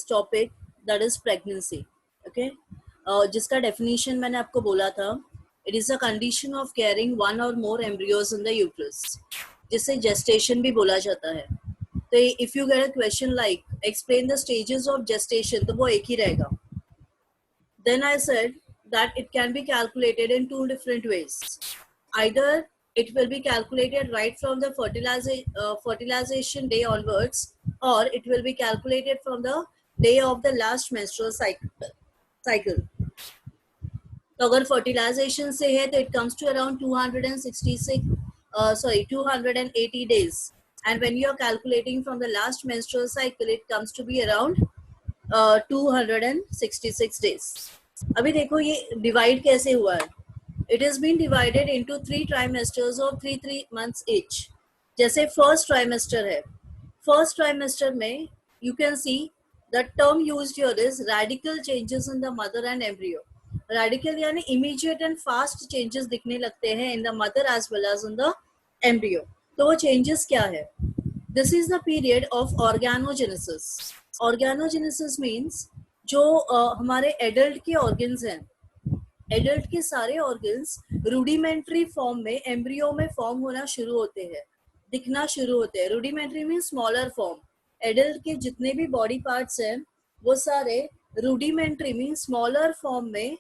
Topic that is pregnancy. Okay, जिसका definition मैंने आपको बोला था, it is a condition of carrying one और मोर एम्ब्रियोज इन द यूट्रस, जिसे जेस्टेशन भी बोला जाता है. तो if you get a question like explain the stages of gestation, तो वो एक ही रहेगा. Then I said that it can be calculated in two different ways. Either it will be calculated right from the fertilization day onwards, or it will be calculated from the day of the last menstrual cycle. तो अगर fertilization से है तो it comes to around 280 days, and when you are calculating from the last menstrual cycle it comes to be around 266 days. अभी देखो ये divide कैसे हुआ है. It is been divided into 3 trimesters of 3 months each. जैसे first trimester है, first trimester में you can see the term used here is radical changes in the mother and embryo. Radical यानी इमीडिएट एंड फास्ट चेंजेस दिखने लगते हैं in the mother as well as in the embryo. तो वो changes क्या है? This is the period of organogenesis. Organogenesis means जो हमारे एडल्ट के ऑर्गन्स हैं, एडल्ट के सारे ऑर्गन्स रूडिमेंट्री फॉर्म में एम्ब्रियो में फॉर्म होना शुरू होते हैं, दिखना शुरू होते हैं. Rudimentary means smaller form. Adult के जितने भी बॉडी पार्ट्स हैं वो सारे रूडिमेंट्री मीन्स स्मॉलर फॉर्म में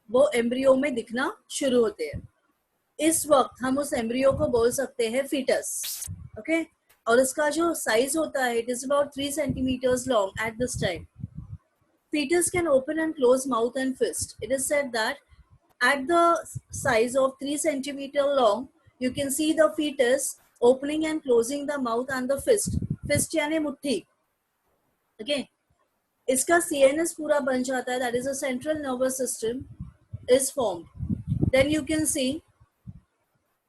वो एम्ब्रियो में दिखना शुरू होते हैं. इस वक्त हम उस एम्ब्रियो को बोल सकते हैं फीटस. ओके, और इसका जो साइज होता है it is about 3 centimeters long at this time. Fetus can open and close mouth and fist. It is said that at the size of 3 centimeter long, you can see the fetus opening and closing the mouth and the fist. Fist यानी मुट्ठी. Okay, इसका CNS पूरा बन जाता है. That is a central nervous system is formed. Then you can see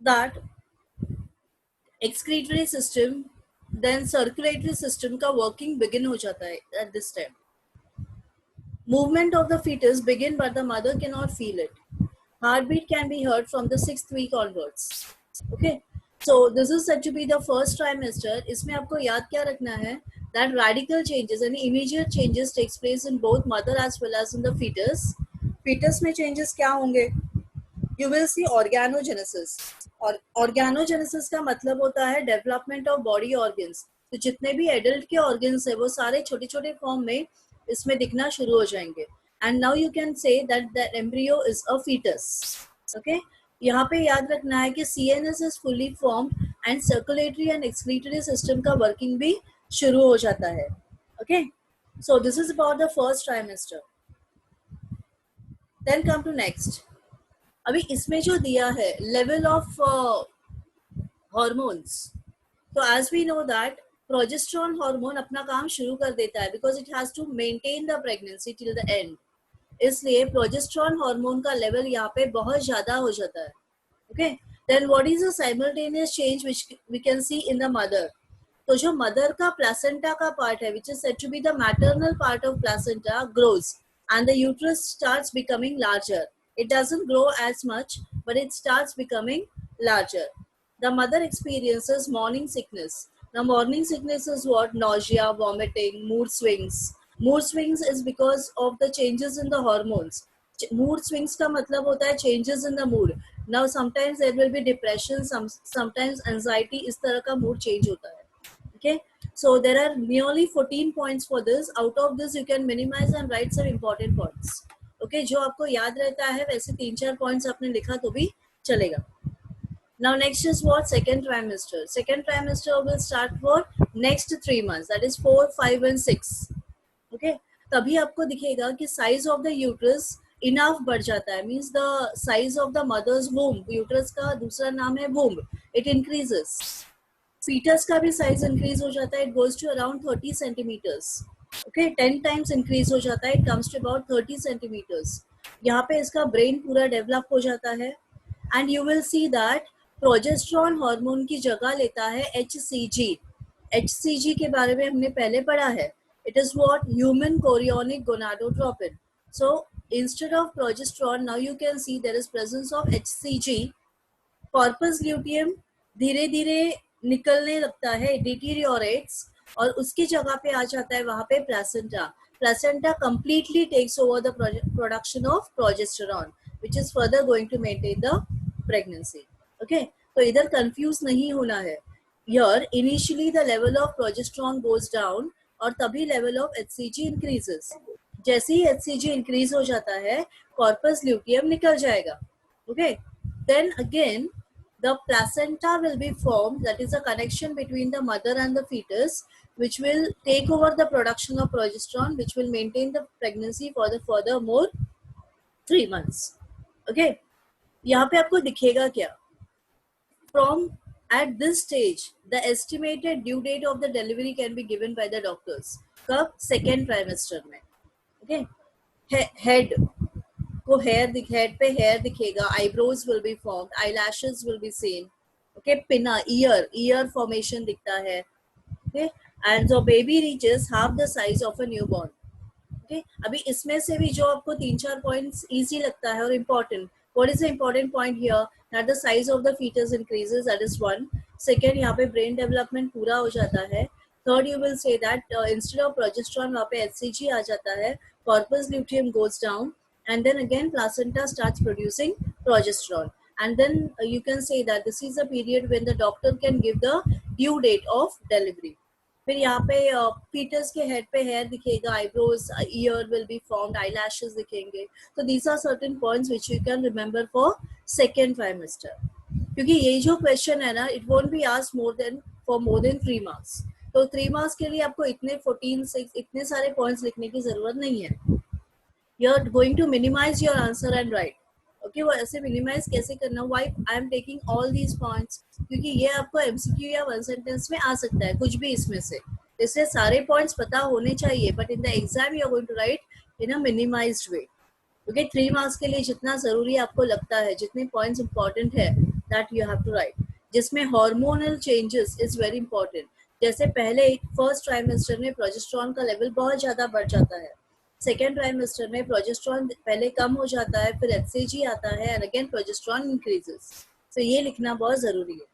that excretory system, then circulatory system का working begin हो जाता है at this time. Movement of the fetus begin but the mother cannot feel it. Heartbeat can be heard from the 6th week onwards. Okay, so this is said to be the first trimester. इसमें आपको याद क्या रखना है? That radical changes and immediate changes takes place in both mother as well as in the fetus. Fetus में changes क्या होंगे? You will see organogenesis. और organogenesis का मतलब होता है development of body organs. तो जितने भी adult के organs है वो सारे छोटे छोटे फॉर्म में इसमें दिखना शुरू हो जाएंगे. And now you can say that the embryo is a fetus. Okay, यहाँ पे याद रखना है कि CNS is fully formed and circulatory and excretory system का वर्किंग भी शुरू हो जाता है. Okay, so this is about the first trimester. Then come to next. अभी इसमें जो दिया है लेवल ऑफ हॉर्मोन्स, तो as we know that progesterone hormone अपना काम शुरू कर देता है because it has to maintain the pregnancy till the end. इसलिए प्रोजेस्टेरोन हार्मोन का लेवल यहाँ पे बहुत ज्यादा हो जाता है. Okay, then what is the simultaneous change which we can see in the mother. तो जो मदर का प्लेसेंटा का पार्ट है which is said to be the maternal part of placenta grows and the uterus starts becoming larger. It doesn't grow as much but it starts becoming larger. The mother experiences morning sickness. Now morning sickness is what? Nausea, vomiting, mood swings. Mood swings is because of the changes in the hormones. Mood swings का मतलब होता है changes in the mood. Now sometimes there will be depression, sometimes anxiety. इस तरह का mood change होता है. Okay, so there are nearly 14 points for this. Out of this you can minimize and write some important points. Okay, जो आपको याद रहता है वैसे 3-4 points आपने लिखा तो भी चलेगा. Now next is what? Second trimester. Second trimester will start for next 3 months. That is 4, 5 and 6. Okay. तभी आपको दिखेगा कि size of the uterus enough बढ़ जाता है. Means the size of the mother's womb. Uterus का दूसरा नाम है womb. It increases. Fetus का भी size increase हो जाता है. It goes to around 30 centimeters. Okay. 10 times increase हो जाता है. It comes to about 30 centimeters. यहाँ पे इसका brain पूरा develop हो जाता है. And you will see that progesterone hormone की जगह लेता है HCG. HCG के बारे में हमने पहले पढ़ा है. It is what? Human chorionic gonadotropin. So instead of progesterone now you can see there is presence of HCG. Corpus luteum धीरे धीरे निकलने लगता है, डिटीरियोरेट्स, और उसकी जगह पे आ जाता है वहां पे placenta. Placenta completely takes over the production of progesterone, which is further going to maintain the pregnancy. Okay, तो इधर कंफ्यूज नहीं होना है. Here initially the level of progesterone goes down और तभी level of HCG increases. जैसे ही HCG increase हो जाता है corpus luteum निकल जाएगा. Okay, then again the placenta will be formed, that is a connection between the mother and the fetus, which will take over the production of progesterone, which will maintain the pregnancy for the further more 3 months. Okay, यहाँ पे आपको दिखेगा क्या? From at this stage, the estimated due date of the delivery can be given by the doctors. कब? Second trimester में. Okay, head को head पे hair दिखेगा, eyebrows will be formed, eyelashes will be seen. Okay, pinna, ear formation दिखता है. Okay, and the baby reaches half the size of a newborn. Okay, अभी इसमें से भी जो आपको 3-4 points easy लगता है और important. What is the important point here? That the size of the fetus increases, that is one. Second, यहाँ पे brain development पूरा हो जाता है. Third, you will say that instead of progesterone वहाँ पे HCG आ जाता है, corpus luteum goes down, and then again placenta starts producing progesterone. And then you can say that this is a period when the doctor can give the due date of delivery. फिर यहाँ पे foetus के head पे hair दिखेगा, eyebrows, ear will be formed, eyelashes दिखेंगे. तो these are certain points which you can remember for second trimester. क्योंकि ये जो क्वेश्चन है ना, it won't be asked more than 3 marks. तो 3 मार्क्स के लिए आपको इतने 14 इतने सारे पॉइंट्स लिखने की जरूरत नहीं है. You are going to minimize your answer and write. Okay, वो ऐसे मिनिमाइज कैसे करना? Why I am taking all these points? क्योंकि ये आपको एमसीक्यू या वन सेंटेंस में आ सकता है, कुछ भी इसमें से. इसलिए सारे पॉइंट्स पता होने चाहिए, but in the exam you are going to write in a minimized way. Okay, 3 marks के लिए जितना जरूरी आपको लगता है, जितने पॉइंट्स इंपॉर्टेंट है, that you have to write. जिसमें hormonal changes is very important. जैसे पहले फर्स्ट ट्राइमेस्टर में प्रोजेस्टेरॉन का लेवल बहुत ज्यादा बढ़ जाता है, सेकेंड ट्राइमेस्टर में प्रोजेस्टेरॉन पहले कम हो जाता है, फिर एचसीजी आता है, एंड अगेन प्रोजेस्टेरॉन इंक्रीजेस. तो ये लिखना बहुत जरूरी है.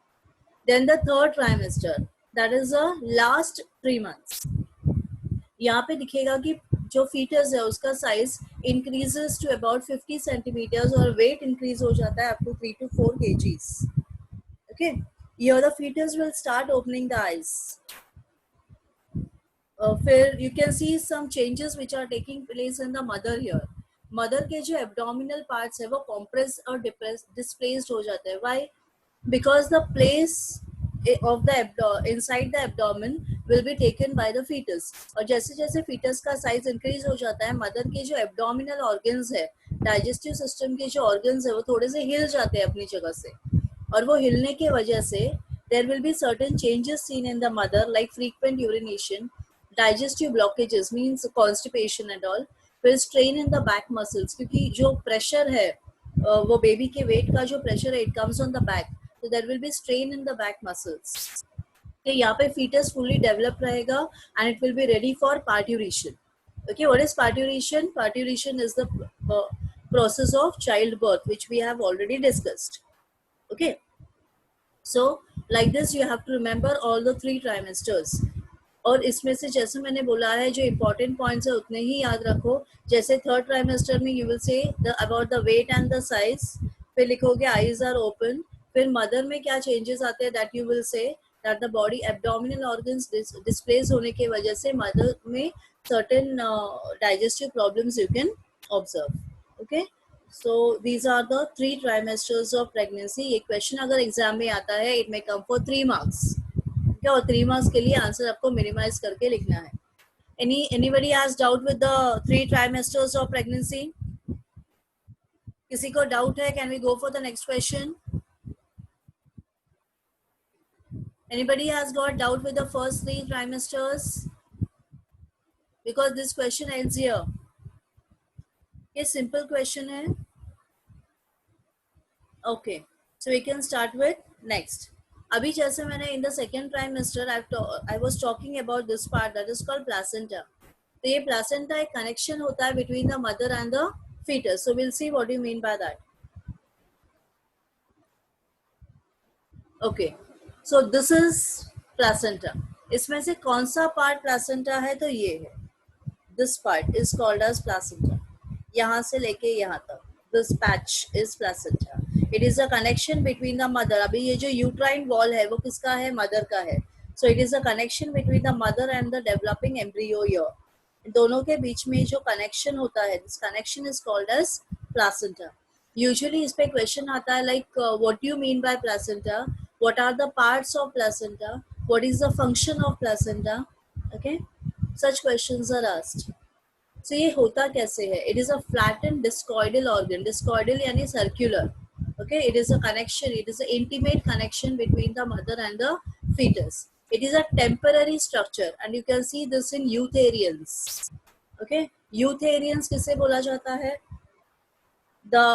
Then the third trimester, that is the last 3 months. यहाँ पे दिखेगा कि जो फीटस है उसका size increases to about 50 centimetres और वेट इंक्रीज हो जाता है up to 3 to 4 kgs. Okay, here the fetus will start opening the eyes. फिर you can see some changes which are taking place in the mother here. Mother के जो abdominal parts है वो compress और displaced हो जाते हैं. Why? Because the place of the inside the abdomen will be taken by the fetus. और जैसे जैसे fetus का size increase हो जाता है, मदर के जो abdominal organs है, digestive system के जो organs है, वो थोड़े से हिल जाते हैं अपनी जगह से. और वो हिलने के वजह से there will be certain changes seen in the mother, like frequent urination, digestive blockages means constipation and all. फिर strain in the back muscles, क्योंकि जो pressure है वो बेबी के वेट का जो प्रेशर है, it comes on the back, so there will be strain in the back muscles. Okay, यहाँ पे fetus fully developed रहेगा and it will be ready for parturition. Okay, what is parturition? Parturition is the process of childbirth which we have already discussed. Okay, so like this you have to remember all the 3 trimesters. और इसमें से जैसे मैंने बोला है जो important points है उतने ही याद रखो. जैसे थर्ड ट्राइमेस्टर में you will say about the weight and the size, फिर लिखोगे आईज आर ओपन. फिर मदर में क्या चेंजेस आते हैं, that you will say that the body abdominal organs displace होने की वजह से मदर में certain digestive problems you can observe. Okay, so these are the 3 trimesters of प्रेगनेंसी. ये क्वेश्चन अगर एग्जाम में आता है, it may come for 3 marks. और 3 मार्क्स के लिए आंसर आपको मिनिमाइज करके लिखना है. Anybody has doubt with the 3 trimesters of pregnancy? किसी को डाउट है? Can we go for the next question? Anybody has got doubt with the first 3 trimesters? Because this question ends here. ये simple question है. Okay, so we can start with next. अभी जैसे मैंने in the second trimester I was talking about this part that is called placenta. तो ये placenta एक connection होता है between the mother and the fetus. So we'll see what you mean by that. Okay, so this is placenta. इसमें से कौन सा part placenta है? तो ये है, this part is called as placenta. यहाँ से लेके यहाँ तक this patch is placenta. It is a connection between the mother. अभी ये जो यूट्राइन वॉल है वो किसका है? मदर का है। So it is a connection between the mother and the developing embryo ईयर। दोनों के बीच में जो कनेक्शन होता है, this connection is called as placenta. Usually इस पे क्वेश्चन आता है like what do you mean by placenta, what are the parts of placenta, what is the function of placenta. Okay, such questions are asked. So ये होता कैसे है? It is a flattened discoidal organ. Discoidal यानी circular. Okay, it is a connection. It is an intimate connection between the mother and the fetus. It is a temporary structure, and you can see this in eutherians. Okay, eutherians किसे बोला जाता है? The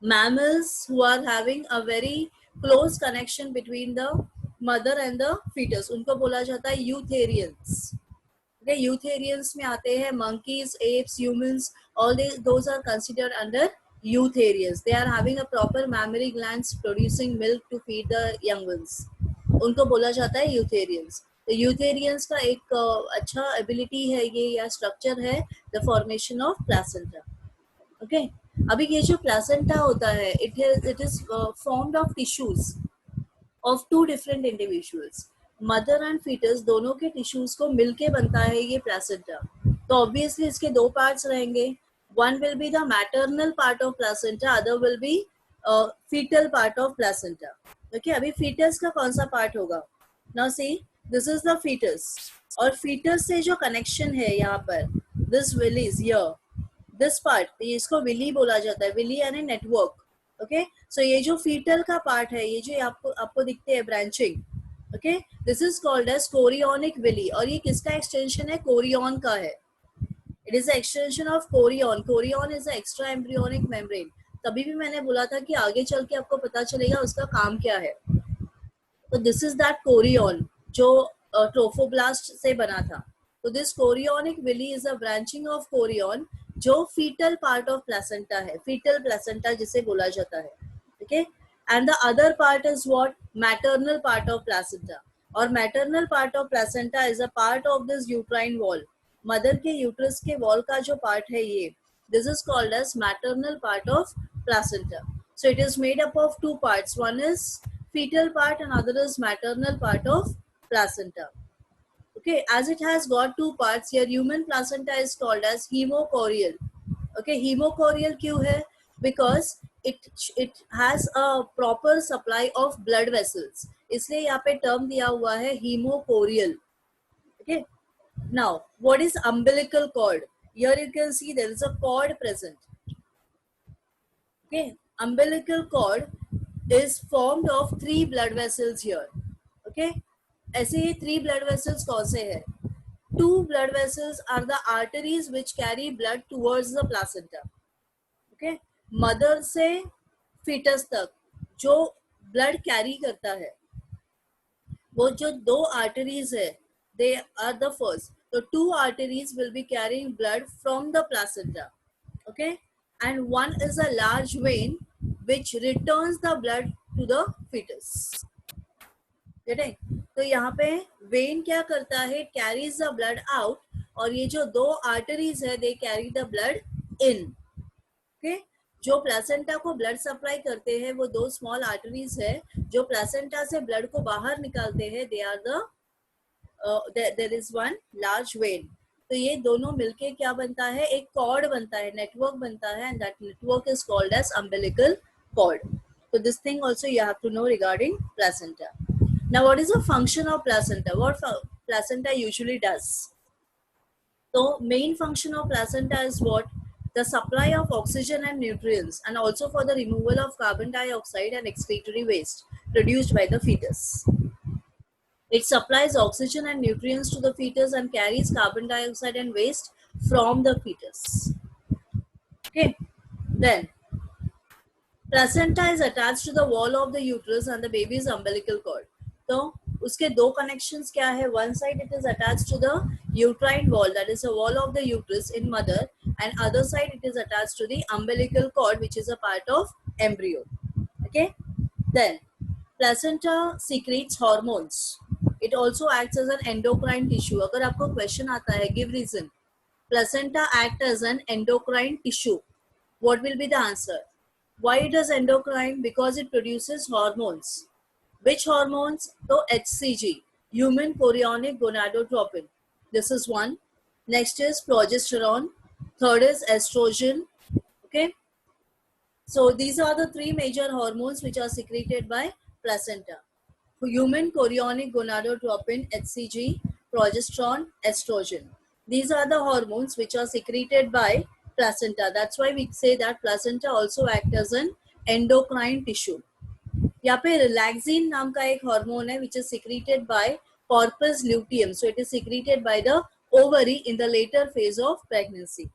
mammals who are having a very close connection between the mother and the fetus, उनको बोला जाता है eutherians. Okay, eutherians में आते हैं monkeys, apes, humans, all those are considered under eutherians. They are having a proper mammary glands producing milk to feed the young ones. उनको बोला जाता है eutherians. तो eutherians का एक अच्छा ability है ये या structure है the formation of placenta. Okay, अभी ये जो placenta होता है it is formed of tissues of two different individuals. Mother and fetus दोनों के टिश्यूज को मिलके बनता है ये प्लासेंटा। तो ऑब्वियसली इसके दो पार्ट्स रहेंगे, one will be the maternal part of placenta, other will be fetal part of placenta. Okay, अभी फीटस का कौन सा पार्ट होगा? Now see, this is the fetus, और फीटस से जो कनेक्शन है यहाँ पर, this will is here, this part, इसको विली बोला जाता है, विली यानी नेटवर्क। ओके, सो ये जो फीटल का पार्ट है, ये जो आपको दिखते हैं branching, okay, this is called as chorionic villi. और ये किसका एक्सटेंशन है? कोरियन का है। It is extension of chorion. Chorion is extra embryonic membrane. तभी भी मैंने बोला था कि आगे चल के आपको पता चलेगा उसका काम क्या है। तो दिस इज दैट कोरियन जो ट्रोफोब्लास्ट से बना था। तो this chorionic villi is a branching of chorion जो फीटल पार्ट ऑफ प्लासेंटा है, फीटल प्लासेंटा जिसे बोला जाता है। Okay, and the other part is what? Maternal part of placenta. और maternal part of placenta is a part of this uterine wall. Mother के uterus के wall का जो पार्ट है ये, this is called as maternal part of placenta. So it is made up of two parts. One is fetal part and other is maternal part of placenta. Okay, as it has got two parts here, human placenta is called as hemochorial. Okay, hemochorial क्यों है? Because it has a proper supply of blood vessels, इसलिए यहाँ पे term दिया हुआ है hemochorial. Okay, now what is umbilical cord? Here you can see there is a cord present. Okay, umbilical cord is formed of 3 blood vessels here. Okay, ऐसे ये 3 blood vessels कौन से हैं? 2 blood vessels are the arteries which carry blood towards the placenta. Okay, mother से foetus तक जो blood carry करता है, वो जो 2 आर्टरीज है, दे आर द फर्स्ट. तो 2 arteries will be carrying blood from the placenta. Okay, and one is a large vein which returns the blood to the fetus. तो यहाँ पे वेन क्या करता है? कैरीज द ब्लड आउट, और ये जो 2 आर्टरीज है, they carry the blood in. Okay, जो प्लासेंटा को ब्लड सप्लाई करते हैं वो 2 स्मॉल आर्टरीज है जो प्लासेंटा से ब्लड को बाहर निकालते हैं. They are the there is one large vein. तो ये दोनों मिलके क्या बनता है? एक कॉर्ड बनता है, नेटवर्क बनता है, and that network is called as umbilical cord. So this thing also you have to know regarding placenta. Now what is the function of placenta? What placenta usually does? So main function of placenta is what? The supply of oxygen and nutrients, and also for the removal of carbon dioxide and excretory waste produced by the fetus. It supplies oxygen and nutrients to the fetus and carries carbon dioxide and waste from the fetus. Okay, then placenta is attached to the wall of the uterus and the baby's umbilical cord. तो उसके 2 connections क्या है? One side it is attached to the uterine wall, that is the wall of the uterus in mother, and other side it is attached to the umbilical cord, which is a part of embryo. Okay, then placenta secretes hormones. It also acts as an endocrine tissue. अगर आपको question आता है, give reason. Placenta act as an endocrine tissue. What will be the answer? Why it is endocrine? Because it produces hormones. Which hormones? So HCG, human chorionic gonadotropin. This is one. Next is progesterone. Third is estrogen. Okay. So these are the three major hormones which are secreted by placenta. Human chorionic gonadotropin, HCG, progesterone, estrogen. These are the hormones which are secreted by placenta. That's why we say that placenta also acts as an endocrine tissue. यहाँ पे relaxin नाम का एक hormone है which is secreted by corpus luteum. So it is secreted by the ovary in the later phase of pregnancy.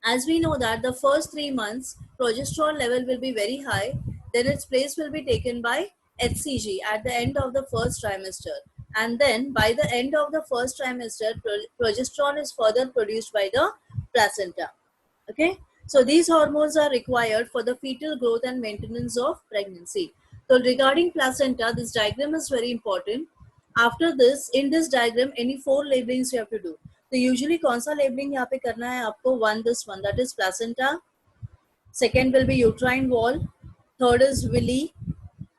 As we know that the first 3 months progesterone level will be very high, then its place will be taken by HCG at the end of the first trimester, and then by the end of the first trimester progesterone is further produced by the placenta. Okay, so these hormones are required for the fetal growth and maintenance of pregnancy. So regarding placenta, this diagram is very important. After this, in this diagram, any 4 labelings you have to do. तो usually कौन सा labelling यहाँ पे करना है आपको? One, this one, that is placenta. Second will be uterine wall. Third is villi.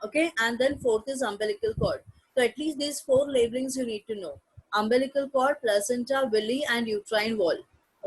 Okay, and then fourth is umbilical cord. So at least these 4 labelings you need to know: umbilical cord, placenta, villi, and uterine wall.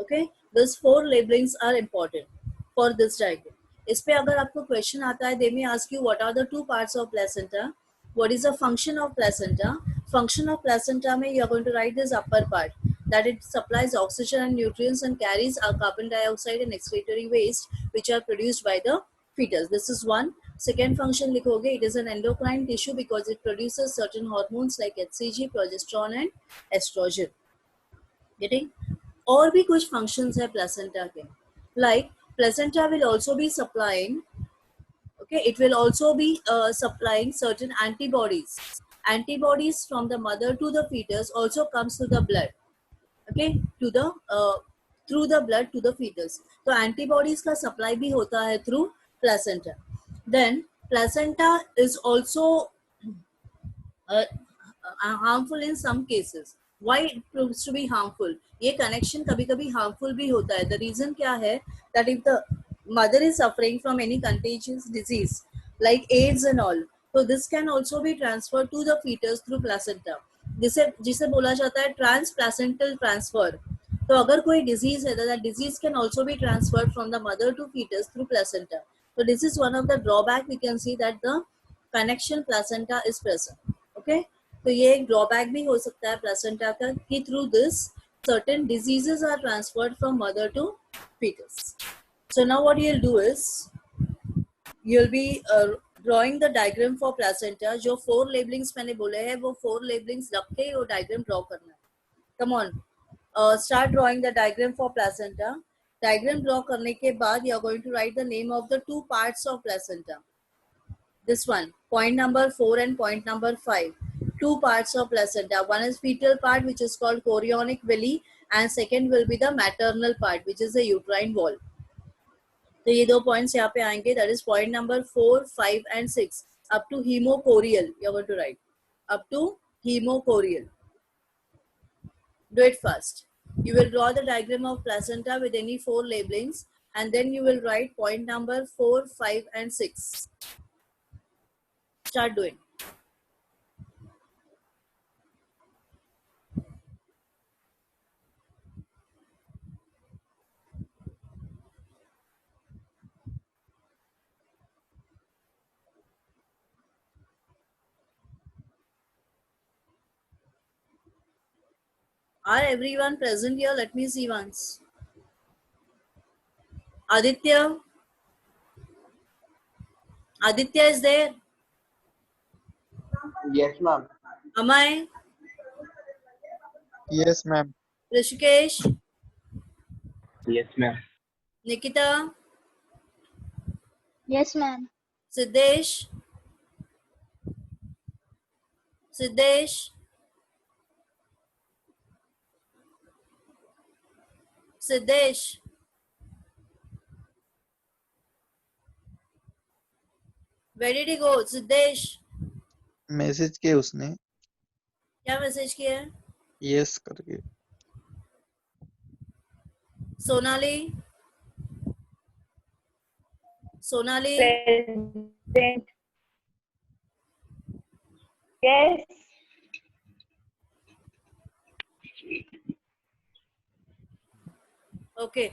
Okay, these 4 labelings are important for this diagram. इस पे अगर आपको question आता है, they may ask you what are the 2 parts of placenta, what is the function of placenta. Function of placenta में you are going to write this upper part, that it supplies oxygen and nutrients and carries our carbon dioxide and excretory waste which are produced by the fetus. This is one. Second function लिखोगे, it is an endocrine tissue because it produces certain hormones like HCG, progesterone and estrogen. Getting? और भी कुछ functions है placenta के, like placenta will also be supplying, okay, it will also be supplying certain antibodies. Antibodies from the mother to the fetus also comes to the blood, okay, to the through the blood to the fetus. तो antibodies का supply भी होता है through placenta. Then placenta is also harmful in some cases. Why it proves to be harmful? ये connection कभी कभी harmful भी होता है. The reason क्या है? That if the mother is suffering from any contagious disease like AIDS and all, so this can also be transferred to the fetus through placenta. जिसे बोला जाता है transplacental transfer. तो अगर कोई disease है, that disease can also be transferred from the mother to fetus through placenta. So this is one of the drawback. We can see that the connection placenta is present. Okay, तो ये एक drawback भी हो सकता है placenta का कि through this certain diseases are transferred from mother to fetus. So now what you'll do is you'll be drawing the diagram for placenta. जो 4 labelings मैंने बोले हैं वो 4 labelings रख के वो diagram draw करना है. Come on, start drawing the diagram for placenta. Diagram draw करने के बाद you are going to write the name of the 2 parts of placenta. This one, point number 4 and point number 5. 2 parts of placenta. One is fetal part which is called chorionic villi, and second will be the maternal part which is the uterine wall. तो ये 2 points यहाँ पे आएंगे. That is point number 4, 5 and 6 up to hemochorial. You are going to write up to hemochorial. Do it first. You will draw the diagram of placenta with any 4 labelings, and then you will write point number 4, 5 and 6. Start doing. Are everyone present here? Let me see once. Aditya? Aditya is there? Yes, ma'am. Amay? Yes, ma'am. Rishikesh? Yes, ma'am. Nikita? Yes, ma'am. Siddesh? Siddesh? Siddesh? Where did he go? Siddesh? Message किया उसने. क्या message किया है? Yes करके। Sonali, Sonali, Present. Yes. Okay.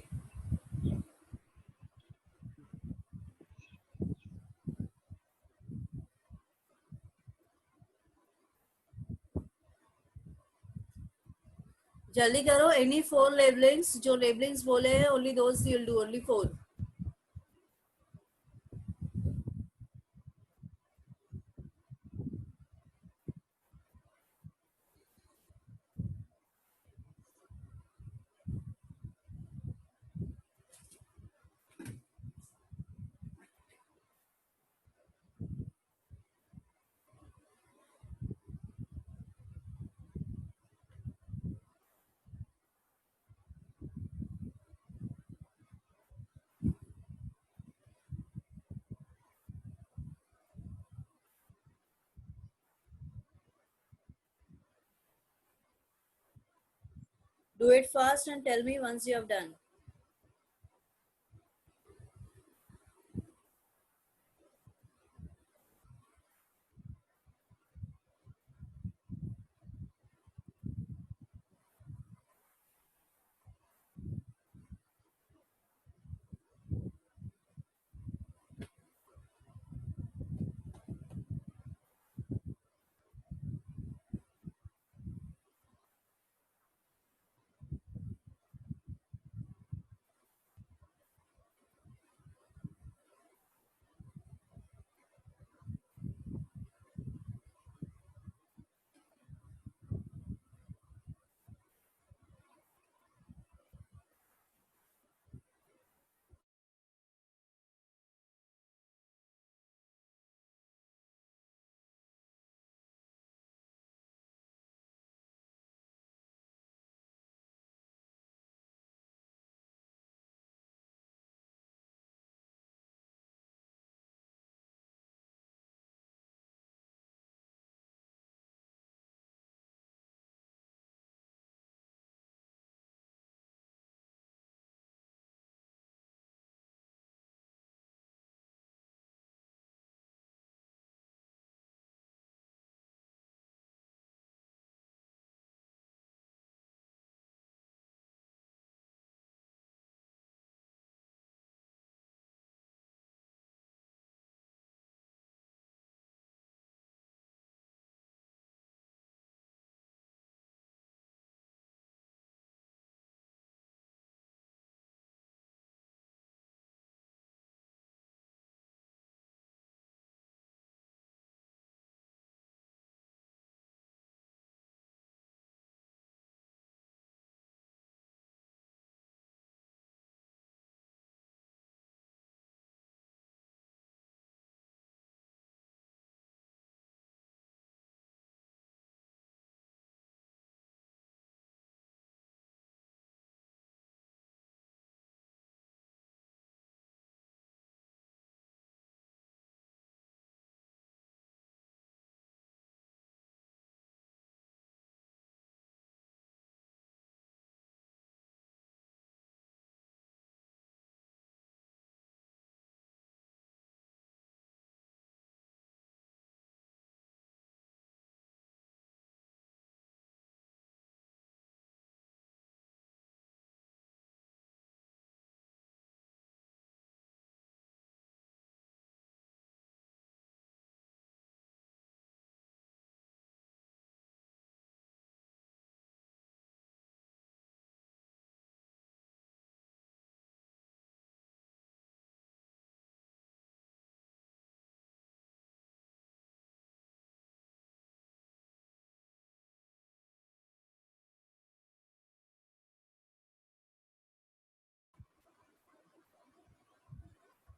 जल्दी करो। Any 4 labellings, जो labellings बोले हैं, only those you will do, only 4. Do it fast and tell me once you have done.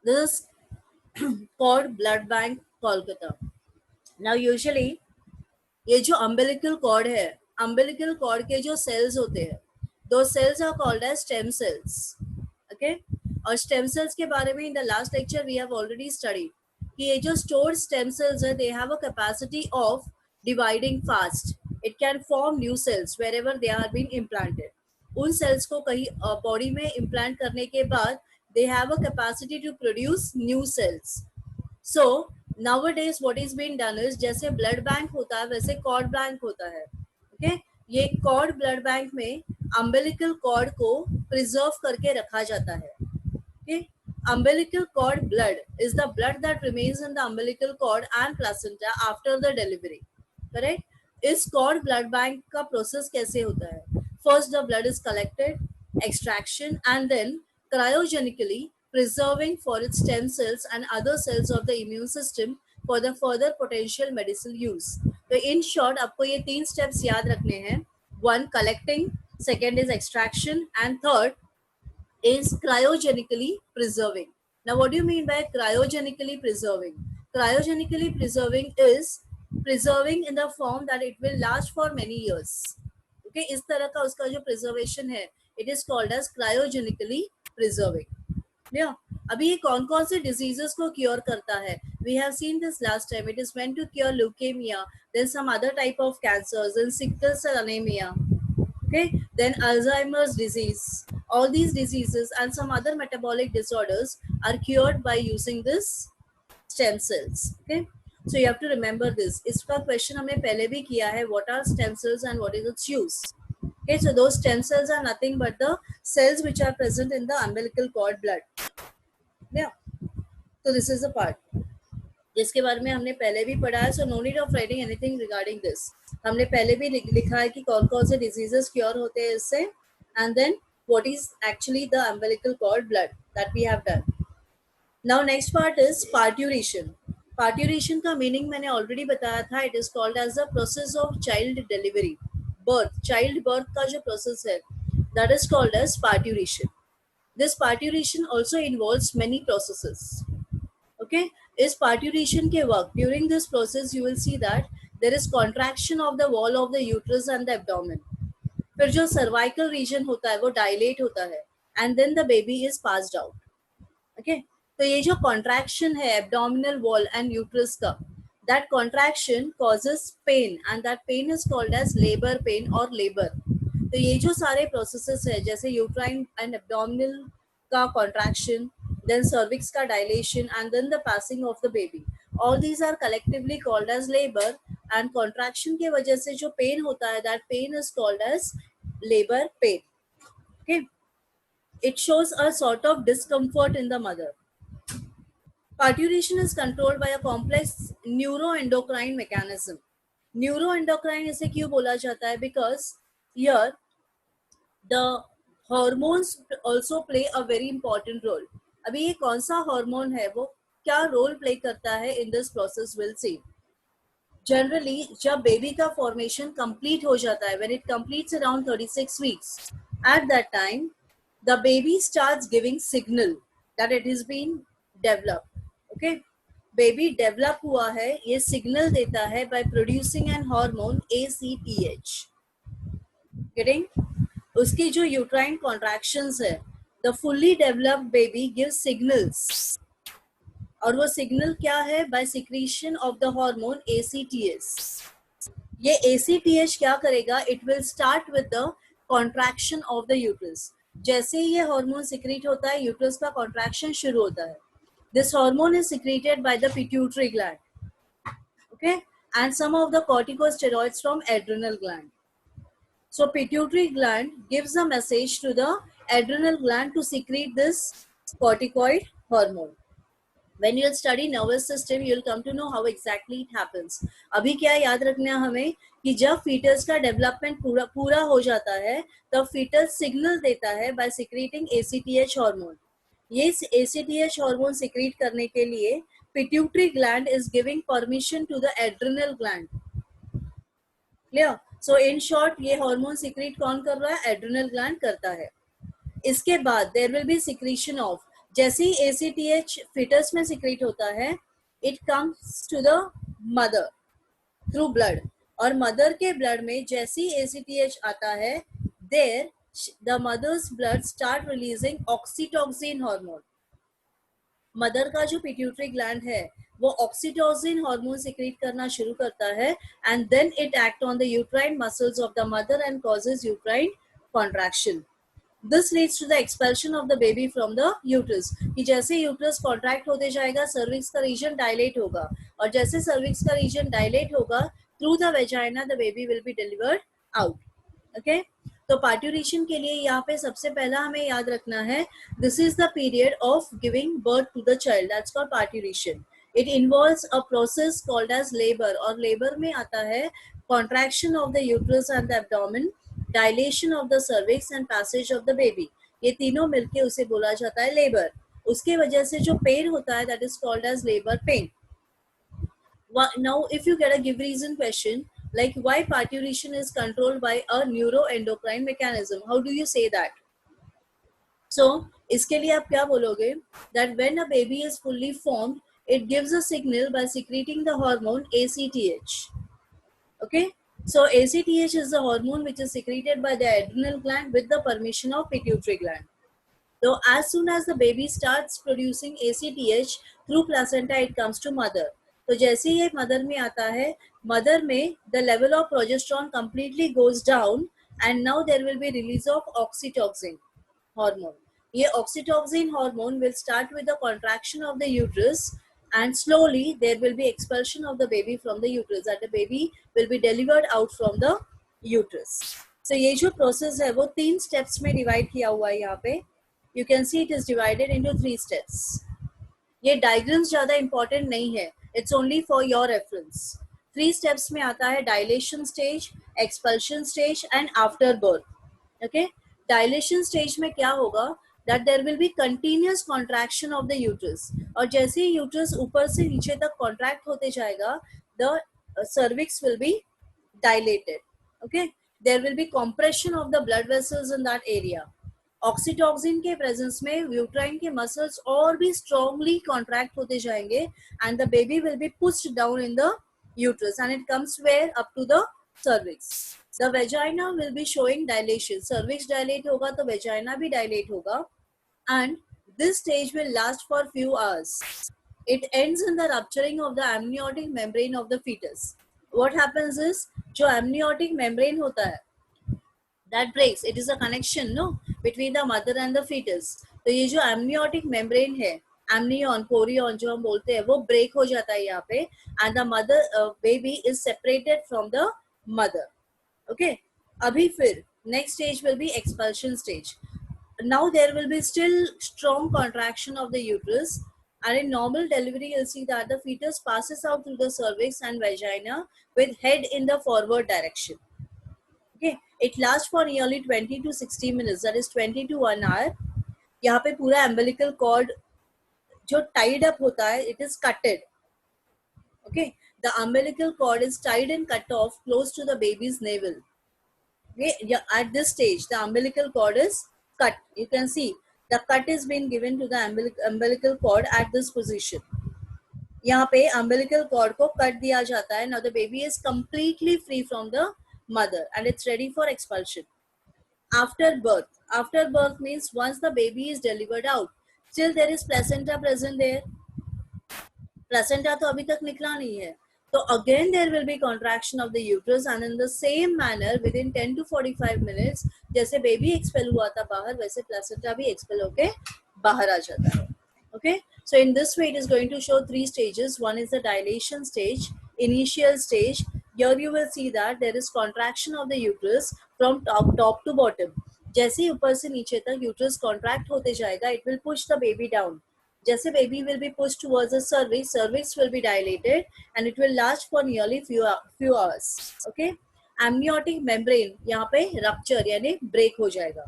This is called Blood Bank Kolkata. Now usually ये जो umbilical cord है, umbilical cord के जो cells होते हैं, those cells are called as stem cells. Okay? और stem cells के बारे में in the last lecture we have already studied कि ये जो stored stem cells है, they have a capacity of dividing fast. It can form new cells wherever they are being implanted. उन cells को कहीं body में implant करने के बाद they have a capacity to produce new cells. So nowadays what is being done is जैसे blood bank होता है वैसे cord bank होता है. Okay? ये cord blood bank में umbilical cord को preserve करके रखा जाता है. Okay? Umbilical cord blood is the blood that remains in the umbilical cord and placenta after the delivery. Correct? इस cord blood bank का process कैसे होता है? First the blood is collected, extraction and then cryogenically preserving for its stem cells and other cells of the immune system for the further potential medicinal use. तो in short आपको ये 3 steps याद रखने हैं. One, collecting, second is extraction and third is cryogenically preserving. Now what do you mean by cryogenically preserving? Cryogenically preserving is preserving in the form that it will last for many years. Okay, इस तरह का उसका जो preservation है, it is called as cryogenically preserving. Yeah. अभी ये कौन कौन से diseases को cure करता है? We have seen this last time. It is meant to cure leukemia, then some other type of cancers, then sickle cell anemia. Okay, then Alzheimer's disease. All these diseases and some other metabolic disorders are cured by using this stem cells. Okay, so you have to remember this. इसका question हमने पहले भी किया है. What are stem cells and what is its use? Okay, so those stem cells are nothing but the cells which are present in the umbilical cord blood. Yeah, so this is the part जिसके बारे में हमने पहले भी पढ़ा है. So no need of writing anything regarding this. हमने पहले भी लिखा है कि कौन कौन से diseases क्योर होते हैं इससे, and then what is actually the umbilical cord blood that we have done. Now next part is parturition. Parturition का meaning मैंने already बताया था. It is called as the process of child delivery, birth. Child birth का जो process है, that is called as parturition. This parturition also involves many processes. Okay, is parturition के वक्त during this process you will see that there is contraction of the wall of the uterus and the abdomen. फिर जो cervical region होता है वो dilate होता है and then the baby is passed out. Okay, तो ये जो contraction है abdominal wall and uterus का, that contraction causes pain and that pain is called as labor pain or labor. तो ये जो सारे processes है जैसे uterine and abdominal का contraction, then cervix का dilation and then the passing of the baby, all these are collectively called as labor and contraction के वजह से जो pain होता है that pain is called as labor pain. Okay, it shows a sort of discomfort in the mother. Parturition is controlled by a complex neuroendocrine mechanism. Neuroendocrine इसे क्यों बोला जाता है? Because here the hormones also play a very important role. अभी ये कौन सा hormone है वो क्या रोल प्ले करता है in this process will see. Generally जब बेबी का फॉर्मेशन कंप्लीट हो जाता है, when it completes around 36 weeks, at that time the baby starts giving signal that it is been developed. Okay, baby develop हुआ है, ये सिग्नल देता है by producing an hormone ACTH. Getting? उसकी जो यूट्राइन कॉन्ट्रैक्शंस है, the fully developed baby gives signals, और वो सिग्नल क्या है? By secretion of the hormone ACTH. ये ACTH क्या करेगा? It will start with the contraction of the uterus. जैसे ही ये हार्मोन सिक्रीट होता है, यूट्रस का कॉन्ट्रैक्शन शुरू होता है. This hormone is secreted by the pituitary gland, okay, and some of the corticosteroids from adrenal gland. So pituitary gland gives a message to the adrenal gland to secrete this corticoid hormone. When you study nervous system, you will come to know how exactly it happens. अभी क्या याद रखना हमें कि जब fetus का development पूरा हो जाता है, तब fetus signal देता है by secreting ACTH hormone. ये ACTH hormone secrete करने के लिए pituitary gland is giving permission to the adrenal gland. Clear? So in short, ये हार्मोन सिक्रीट कौन कर रहा है? एड्रिनल ग्लैंड करता है. इसके बाद there will be secretion of, जैसे ही ACTH फिटस में सिक्रीट होता है, it comes to the mother through blood, और मदर के ब्लड में जैसे ही ACTH आता है, there the mother's blood start releasing oxytocin hormone. Mother का जो पिट्यूटरी ग्लैंड है वो ऑक्सीटोसिन हार्मोन सिक्रीट करना शुरू करता है and then it act on the uterine muscles of the mother and causes uterine contraction. This leads to the expulsion of the baby from the uterus. कि जैसे uterus contract होते जाएगा cervix का reason dilate होगा और जैसे cervix का reason dilate होगा through the vagina the baby will be delivered out. Okay, तो पार्ट्यूरेशन के लिए यहाँ पे सबसे पहला हमें याद रखना है this is the period of giving birth to the child, that's called parturition. It involves a process called as labour और लेबर में आता है contraction of the uterus and the abdomen, dilation of the cervix and passage of the baby. ये तीनों मिलके उसे बोला जाता है लेबर. उसके वजह से जो पेन होता है that is called as labour pain. Now if you get a give reason question like why parturition is controlled by a neuroendocrine mechanism, how do you say that? So इसके लिए आप क्या बोलोगे that when a baby is fully formed it gives a signal by secreting the hormone ACTH. Okay, so ACTH is the hormone which is secreted by the adrenal gland with the permission of pituitary gland. So as soon as the baby starts producing ACTH through placenta it comes to mother. तो जैसे ये mother में आता है mother में the level of progesterone completely goes down and now there will be release of oxytocin hormone. ये oxytocin hormone will start with the contraction of the uterus and slowly there will be expulsion of the baby from the uterus, that the baby will be delivered out from the uterus. So ये जो process है वो 3 steps में divide किया हुआ है यहाँ पे. You can see it is divided into 3 steps. ये diagrams ज़्यादा important नहीं है, it's only for your reference. 3 steps में आता है dilation stage, expulsion stage and after birth. Okay, dilation stage में क्या होगा that there will be continuous contraction of the uterus. और जैसे ही uterus ऊपर से नीचे तक contract होते जाएगा the cervix will be dilated. Okay, there will be compression of the blood vessels in that area. Oxytocin के प्रेजेंस में यूट्राइन के मसल्स और भी स्ट्रांगली कॉन्ट्रैक्ट होते जाएंगे and the baby will be pushed down in the uterus and it comes where up to the cervix. The vagina will be showing dilation. Cervix dilate होगा तो vagina भी dilate होगा and this stage will last for few hours. It ends in the rupturing of the amniotic membrane of the fetus. What happens is जो amniotic membrane होता है that breaks. It is a connection no between the mother and the fetus. तो ये जो amniotic membrane है amnion chorion जो हम बोलते हैं वो break हो जाता है यहाँ पे and the mother baby is separated from the mother. Okay, अभी फिर next stage will be expulsion stage. Now there will be still strong contraction of the uterus and in normal delivery you'll see that the fetus passes out through the cervix and vagina with head in the forward direction. Okay, it lasts for nearly 20 to 60 minutes, that is 20 to 1 hour. यहाँ पे पूरा umbilical cord जो tied up होता है it is cutted. Okay, the umbilical cord is tied and cut off close to the baby's navel. Okay, at this stage the umbilical cord is cut. You can see the cut is being given to the umbilical cord at this position. यहाँ पे umbilical cord को cut दिया जाता है. Now the baby is completely free from the mother and it's ready for expulsion. After birth means once the baby is delivered out, still there is placenta present there. Placenta तो अभी तक निकला नहीं है, तो again there will be contraction of the uterus and in the same manner within 10 to 45 minutes जैसे baby expel हुआ था बाहर वैसे placenta भी expel होके बाहर आ जाता है. Okay, so in this way it is going to show 3 stages. One is the dilation stage, initial stage. Here you will see that there is contraction of the uterus from top to bottom. जैसे ऊपर से नीचे तक uterus contract होते जाएगा, it will push the baby down. जैसे baby will be pushed towards the cervix, cervix will be dilated and it will last for nearly few hours. Okay, amniotic membrane यहाँ पे rupture यानी break हो जाएगा.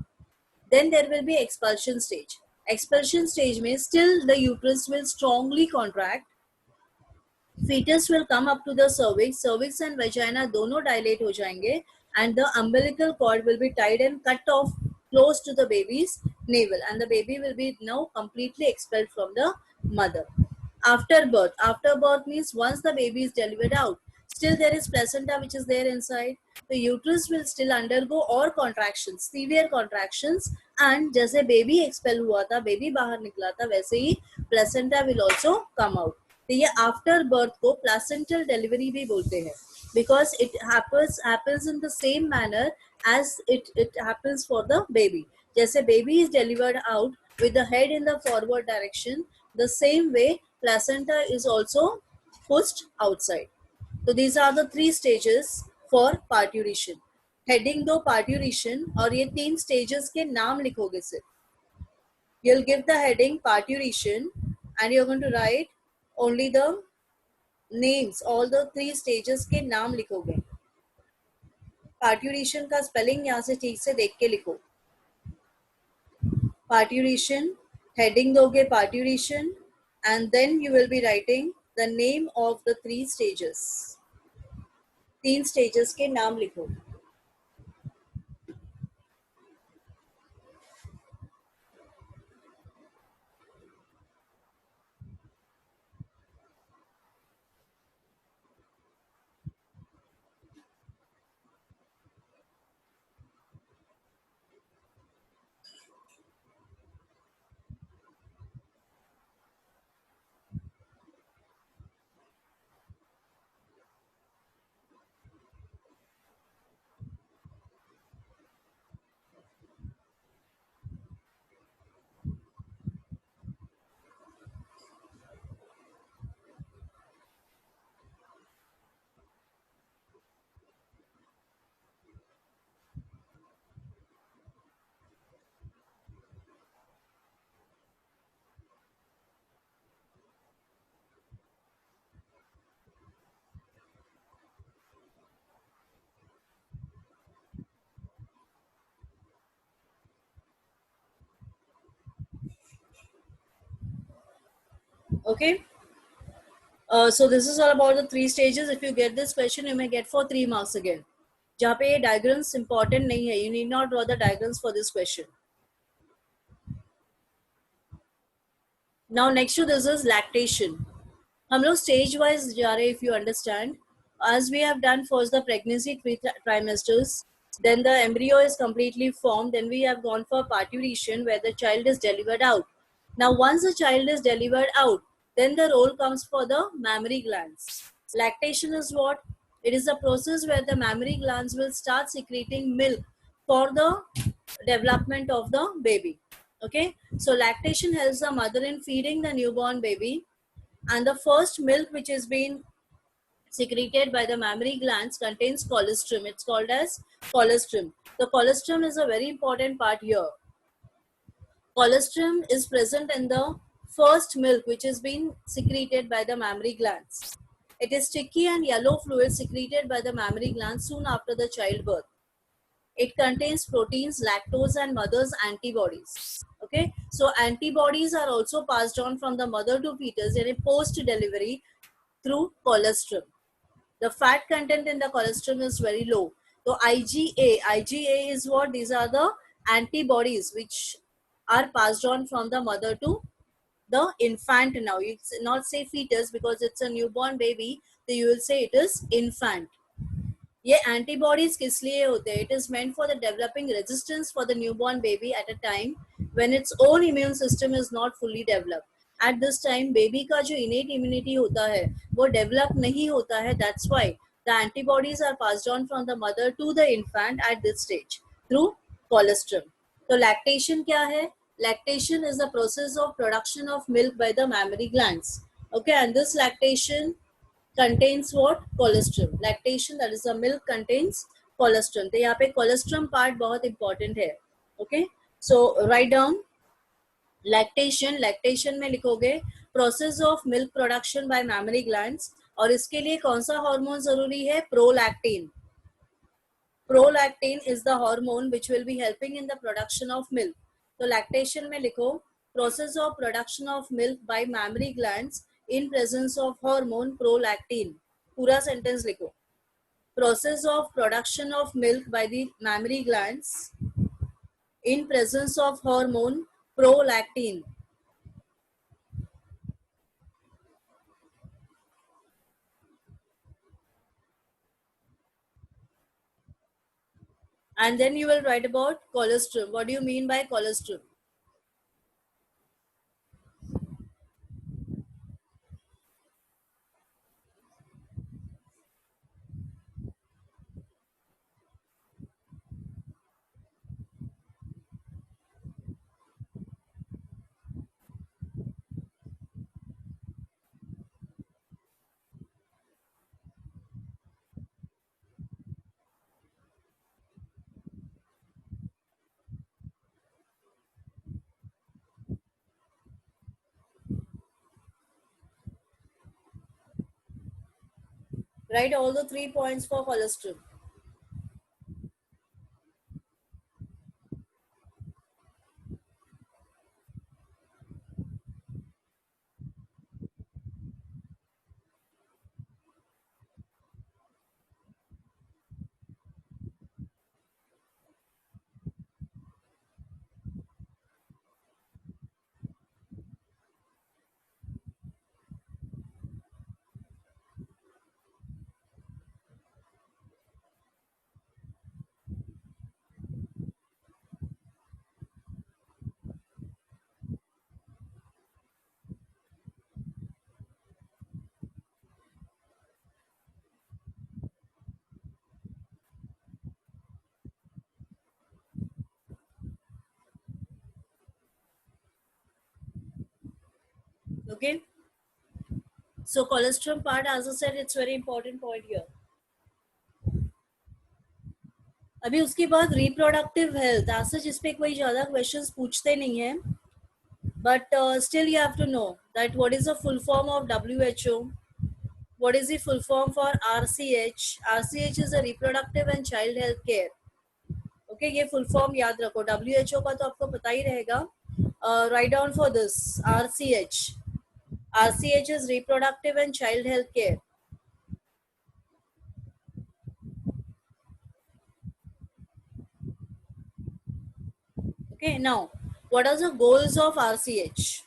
Then there will be expulsion stage. Expulsion stage में still the uterus will strongly contract. Fetus will come up to the cervix, cervix and vagina दोनों dilate हो जाएंगे and the umbilical cord will be tied and cut off close to the baby's navel and the baby will be now completely expelled from the mother. After birth means once the baby is delivered out, still there is placenta which is there inside. The uterus will still undergo all contractions, severe contractions and जैसे baby expel हुआ था, baby बाहर निकला था वैसे ही placenta will also come out. तो ये after birth को प्लासेंटल डिलीवरी भी बोलते हैं, because it happens in the same manner as it happens for the baby. जैसे baby is delivered out with the head in the forward direction, the same way placenta is also pushed outside. So these are the 3 stages for parturition. Heading दो parturition और ये 3 stages के नाम लिखोगे सिर्फ. You'll give the heading parturition and you're going to write only the names, all the 3 stages के नाम लिखोगे. Parturition का spelling यहाँ से ठीक से देख के लिखो. Parturition, heading दोगे parturition, and then you will be writing the name of the 3 stages. 3 stages के नाम लिखो. Okay. So this is all about the 3 stages. If you get this question, you may get for 3 marks again. जहाँ पे ये diagrams important नहीं है, you need not draw the diagrams for this question. Now next to this is lactation. हम लोग stage wise जा रहे, if you understand. As we have done first the pregnancy 3 trimesters, then the embryo is completely formed, then we have gone for parturition where the child is delivered out. Now once the child is delivered out, then the role comes for the mammary glands. Lactation is what? It is a process where the mammary glands will start secreting milk for the development of the baby. Okay, so lactation helps the mother in feeding the newborn baby, and the first milk which is being secreted by the mammary glands contains colostrum. It's called as colostrum. The colostrum is a very important part here. Colostrum is present in the first milk which is being secreted by the mammary glands. It is sticky and yellow fluid secreted by the mammary glands soon after the childbirth. It contains proteins, lactose, and mother's antibodies. Okay, so antibodies are also passed on from the mother to fetus in a post-delivery through colostrum. The fat content in the colostrum is very low. So IgA is what? These are the antibodies which are passed on from the mother to the infant. Now you not say fetus because it's a newborn baby, so you will say it is infant. ये antibodies किस लिए होते हैं? It is meant for the developing resistance for the newborn baby at a time when its own immune system is not fully developed. At this time baby का जो innate immunity होता है वो develop नहीं होता है. That's why the antibodies are passed on from the mother to the infant at this stage through colostrum. तो lactation क्या है? Lactation is the process of production of milk by the mammary glands. Okay, and this lactation contains what? Colostrum. Lactation, that is the milk, contains colostrum. तो यहाँ पे colostrum part बहुत important है. Okay, so write down lactation. Lactation में लिखोगे process of milk production by mammary glands, और इसके लिए कौन सा हार्मोन जरूरी है? Prolactin. Prolactin is the hormone which will be helping in the production of milk. तो lactation में लिखो process of production of milk by mammary glands in presence of hormone prolactin. पूरा sentence लिखो. Process of production of milk by the mammary glands in presence of hormone prolactin. And then you will write about colostrum. What do you mean by colostrum? Write all the 3 points for colostrum. Okay, so colostrum part, as I said, it's very important point here. अभी उसके बाद reproductive health, ऐसा जिस पे कोई ज़्यादा questions पूछते नहीं हैं, but still you have to know that what is the full form of WHO, what is the full form for RCH. RCH is a reproductive and child health care. Okay, ये full form याद रखो. WHO का तो आपको पता ही रहेगा. Write down for this RCH. RCH is reproductive and child health care. Okay, now what are the goals of RCH?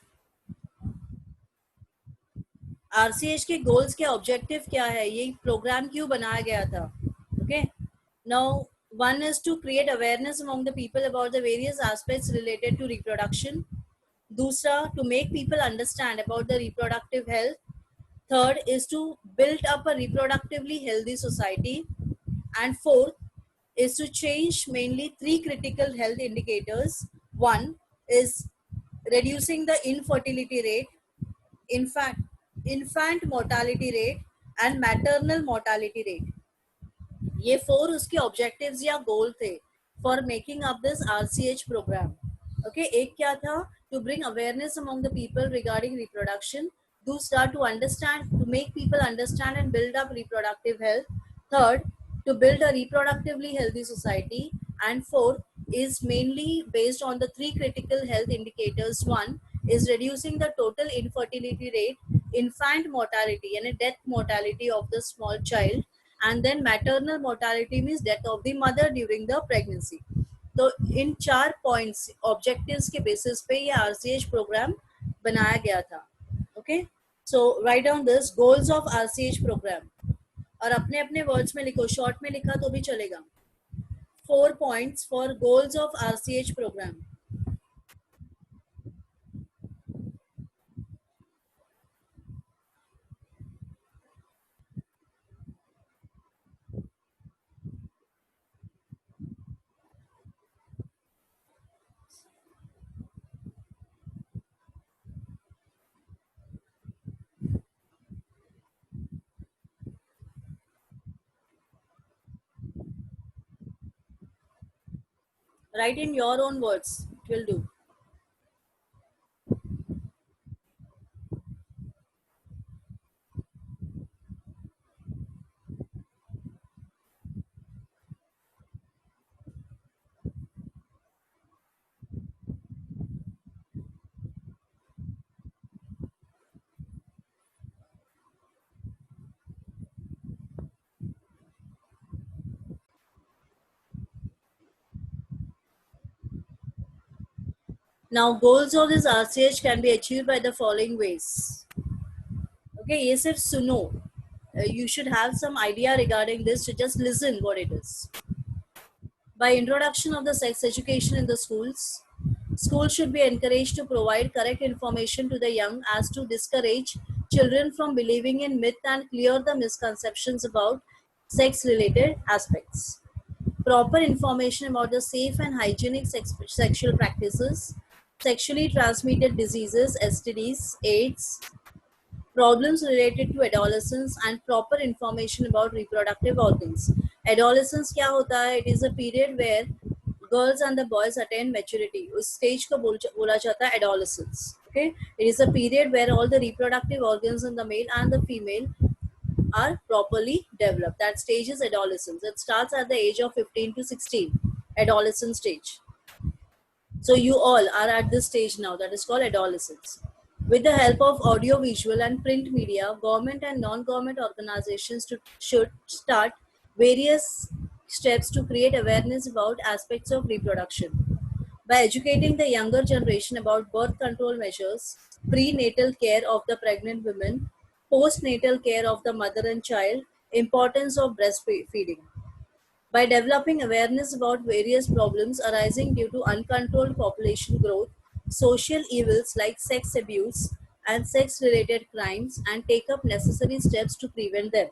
RCH के goals क्या, objective क्या है, ये program क्यों बनाया गया था? Okay, now one is to create awareness among the people about the various aspects related to reproduction. दूसरा, to make people understand about the reproductive health. Third is to build up a reproductively healthy society. And fourth is to change mainly 3 critical health indicators. One is reducing the infertility rate, infant mortality rate and maternal mortality rate. ये 4 उसके objectives या goal थे for making up this RCH program. Okay, एक क्या था? To bring awareness among the people regarding reproduction. दूसरा, to understand, to make people understand and build up reproductive health. Third, to build a reproductively healthy society. And fourth is mainly based on the 3 critical health indicators. One is reducing the total infertility rate, infant mortality and death mortality of the small child, and then maternal mortality means death of the mother during the pregnancy. तो इन 4 points objectives के basis पे ये RCH programme बनाया गया था. Okay, so write down this goals of RCH programme और अपने अपने वर्ड्स में लिखो, शॉर्ट में लिखा तो भी चलेगा. 4 points for goals of RCH program. Write in your own words, it will do. Now goals of this RCH can be achieved by the following ways. Okay, ये सिर्फ सुनो. You should have some idea regarding this, to just listen what it is. By introduction of the sex education in the schools, schools should be encouraged to provide correct information to the young as to discourage children from believing in myth and clear the misconceptions about sex related aspects. Proper information about the safe and hygienic sexual practices, sexually transmitted diseases, STDs, AIDS, problems related to adolescence, and proper information about reproductive organs. Adolescence क्या होता है? It is a period where girls and the boys attain maturity. उस stage को बोला जाता है adolescence. Okay, it is a period where all the reproductive organs in the male and the female are properly developed. That stage is adolescence. It starts at the age of 15 to 16, adolescent stage. So you all are at this stage now, that is called adolescence. With the help of audio, visual and print media, government and non-government organizations should start various steps to create awareness about aspects of reproduction. By educating the younger generation about birth control measures, prenatal care of the pregnant women, postnatal care of the mother and child, importance of breastfeeding. By developing awareness about various problems arising due to uncontrolled population growth, social evils like sex abuse and sex related crimes, and take up necessary steps to prevent them.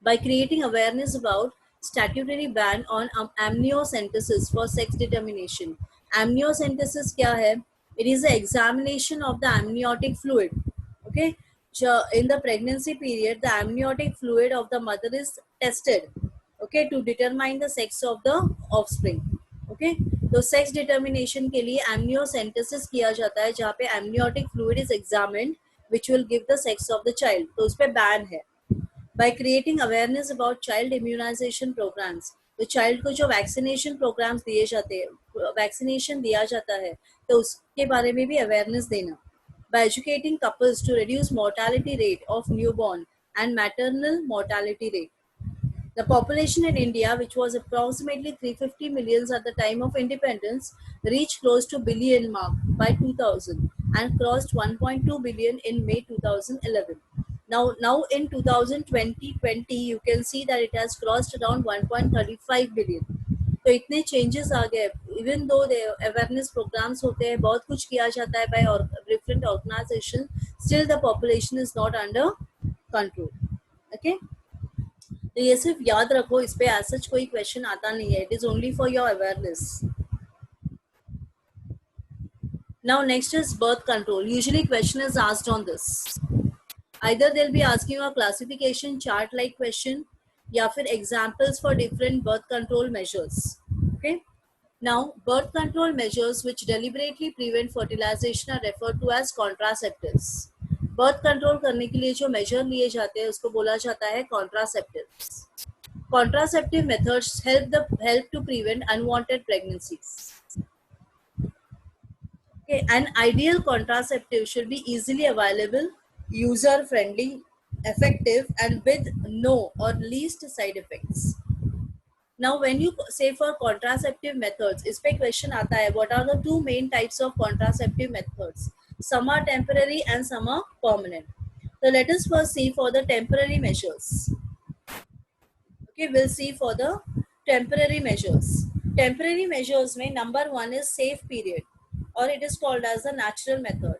By creating awareness about statutory ban on amniocentesis for sex determination. Amniocentesis क्या है? It is the examination of the amniotic fluid. Okay, so in the pregnancy period, the amniotic fluid of the mother is tested. Okay, to determine the sex of the offspring. Okay, तो sex determination के लिए amniocentesis किया जाता है, जहाँ पे amniotic fluid is examined, which will give the sex of the child. तो उस पे ban है. By creating awareness about child immunization programs, तो child को जो vaccination programs दिए जाते हैं, vaccination दिया जाता है, तो उसके बारे में भी awareness देना. By educating couples to reduce mortality rate of newborn and maternal mortality rate. The population in India, which was approximately 350 million at the time of independence, reached close to billion mark by 2000 and crossed 1.2 billion in May 2011. Now in 2020, you can see that it has crossed around 1.35 billion. तो इतने changes आ गए. Even though the awareness programs होते हैं, बहुत कुछ किया जाता है by different organizations, still the population is not under control. Okay? तो ये सिर्फ याद रखो, इस पे as such कोई question आता नहीं है. It is only for your awareness. Now next is birth control. Usually question is asked on this. Either they'll be asking a classification chart like question, या फिर examples for different birth control measures. Okay. Now birth control measures which deliberately prevent fertilization are referred to as contraceptives. Birth control करने के लिए जो measure लिए जाते हैं उसको बोला जाता है contraceptives. Contraceptive methods help to prevent unwanted pregnancies. Okay, an ideal contraceptive should be easily available, user-friendly, effective, and with no or least side effects. Now, when you say for contraceptive methods, इस पे question आता है, what are the two main types of contraceptive methods? Some are temporary and some are permanent. So let us first see for the temporary measures. Okay, we'll see for the temporary measures. Temporary measures में number one is safe period, or it is called as the natural method.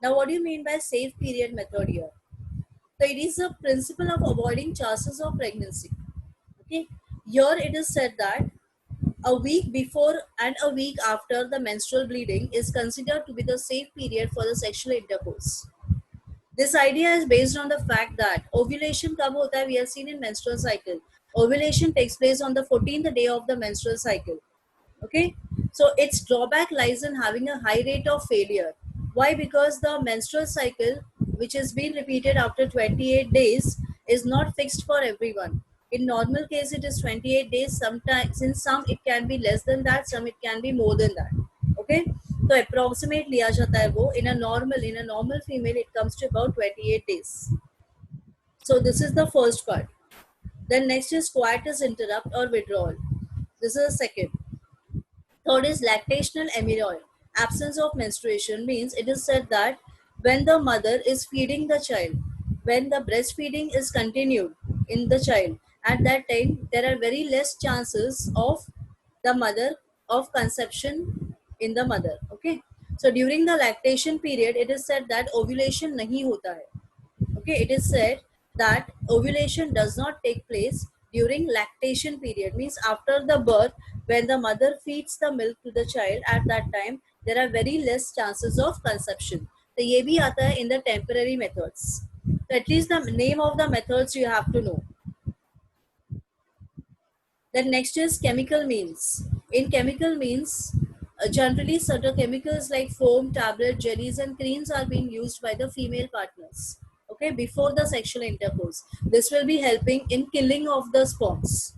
Now, what do you mean by safe period method here? So it is a principle of avoiding chances of pregnancy. Okay, here it is said that a week before and a week after the menstrual bleeding is considered to be the safe period for the sexual intercourse. This idea is based on the fact that ovulation कब होता है? We have seen in menstrual cycle. Ovulation takes place on the 14th day of the menstrual cycle. Okay, so its drawback lies in having a high rate of failure. Why? Because the menstrual cycle, which is being repeated after 28 days, is not fixed for everyone. In normal case, it is 28 days. Sometimes, in some, it can be less than that. Some, it can be more than that. Okay, so approximate लिया जाता है वो. In a normal female, it comes to about 28 days. So this is the first part. Then next is coitus interrupt or withdrawal. This is the second. Third is lactational amenorrhea. Absence of menstruation means it is said that when the mother is feeding the child, when the breastfeeding is continued in the child, at that time there are very less chances of the mother of conception in the mother. Okay, so during the lactation period, it is said that ovulation nahi hota hai. Okay, it is said that ovulation does not take place during lactation period, means after the birth, when the mother feeds the milk to the child, at that time there are very less chances of conception. So ये भी आता है in the temporary methods. So at least the name of the methods you have to know. Then next is chemical means. In chemical means, generally certain chemicals like foam, tablet, jellies and creams are being used by the female partners. okay, before the sexual intercourse. This will be helping in killing of the sperms.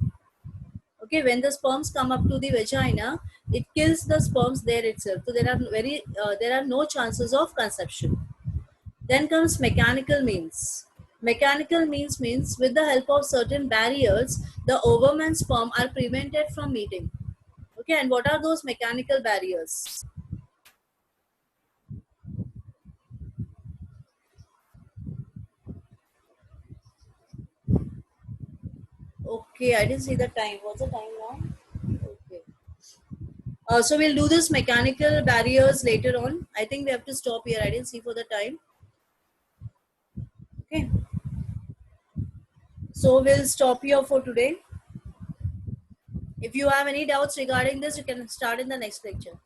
Okay, when the sperms come up to the vagina, it kills the sperms there itself. So there are no chances of conception. Then comes mechanical means. Mechanical means with the help of certain barriers, the ovum and sperm are prevented from meeting. Okay, and what are those mechanical barriers? Okay, I didn't see the time. What's the time now? Okay. So we'll do this mechanical barriers later on. I think we have to stop here. I didn't see for the time. Okay. So we'll stop here for today. If you have any doubts regarding this, you can start in the next lecture.